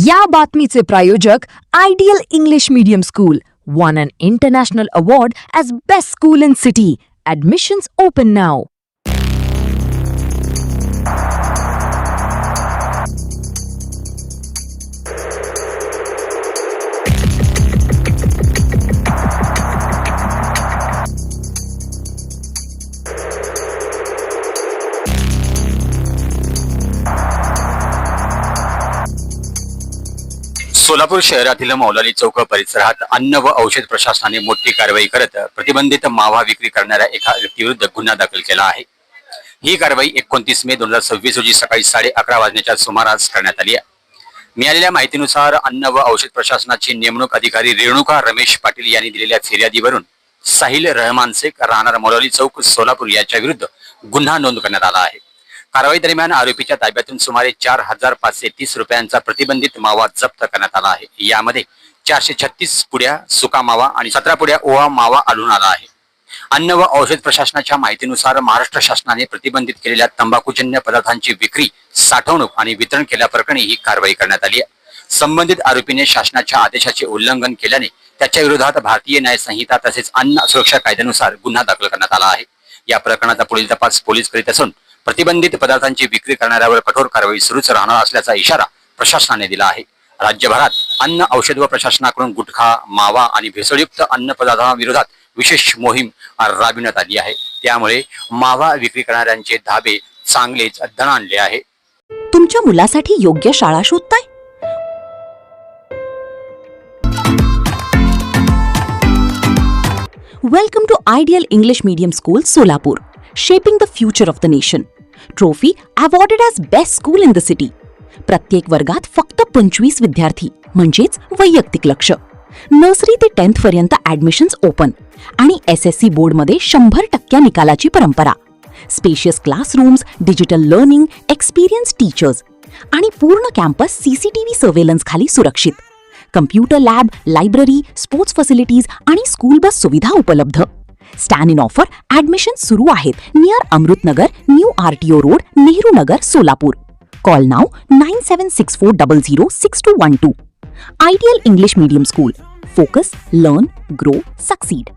या बातमीचे प्रायोजक ideal English medium school won an international award as best school in city. Admissions open now. Solapur शहरातील मौलाली चौक परिसरात अन्न व औषध प्रशासनाने मोठी कारवाई करत प्रतिबंधित मावा विक्री करणाऱ्या एका व्यक्तीविरुद्ध गुन्हा दाखल केला आहे। ही कारवाई 29 मे 2026 रोजी सकाळी 11:30 वाजण्याच्या सुमारास करण्यात आली आहे। मिळालेल्या माहितीनुसार अन्न व औषध प्रशासनाची नेमणूक अधिकारी रेणुका रमेश पाटील यांनी दिलेल्या फिर्यादीवरून साहिल रहमान शेख राहणार मौलाली चौक सोलापूर याच्या विरुद्ध गुन्हा नोंद करण्यात आला आहे। कारवाई दरम्यान आरोपीच्या ताब्यातून सुमारे 4,530 रुपयांचा प्रतिबंधित मावा जप्त करण्यात आला आहे। यामध्ये 436 पुड्या सुका मावा आणि 17 पुड्या ओवा मावा आढळून आला आहे। अन्न व औषध प्रशासनाच्या माहितीनुसार महाराष्ट्र शासनाने प्रतिबंधित केलेल्या तंबाखूजन्य पदार्थांची विक्री, साठवणूक आणि वितरण केल्याप्रकरणी ही कारवाई करण्यात आली आहे। संबंधित आरोपीने शासनाच्या आदेशाचे उल्लंघन केल्याने त्याच्या विरोधात भारतीय न्याय संहिता तसेच अन्न सुरक्षा कायद्यानुसार गुन्हा दाखल करण्यात आला आहे। या प्रकरणाचा पुढील तपास पोलीस करीत असून प्रतिबंधित पदार्थांची विक्री करणाऱ्यावर कठोर कारवाई सुरूच राहणार असल्याचा इशारा प्रशासनाने दिला आहे। राज्यभरात अन्न औषध व प्रशासनाकडून गुटखा, मावा आणि भेसळयुक्त अन्न पदार्थांविरोधात विशेष मोहीम राबविण्यात आली आहे। त्यामुळे मावा विक्री करणाऱ्यांचे धाबे चांगलेच दणाणले आहे। तुमच्या मुलासाठी योग्य शाळा शोधताय? Welcome to Ideal English Medium School, Solapur, shaping the future of the nation. Trophy awarded as best school in the city. प्रत्येक वर्गात फक्त 25 विद्यार्थी म्हणजेच वैयक्तिक लक्ष. नर्सरी ते 10th पर्यंत ऍडमिशन्स ओपन आणि SSC बोर्ड मध्ये 100% निकालाची परंपरा. Spacious classrooms, digital learning, experience teachers आणि पूर्ण कॅम्पस CCTV सर्वेलन्स खाली सुरक्षित. Computer lab, library, sports facilities आणि स्कूल बस सुविधा उपलब्ध. स्टॅन इन ऑफर ऍडमिशन सुरू आहेत near Amritnagar, new RTO road, Nehru Nagar, Solapur. Call now 9764006212. Ideal English medium school. Focus, learn, grow, succeed.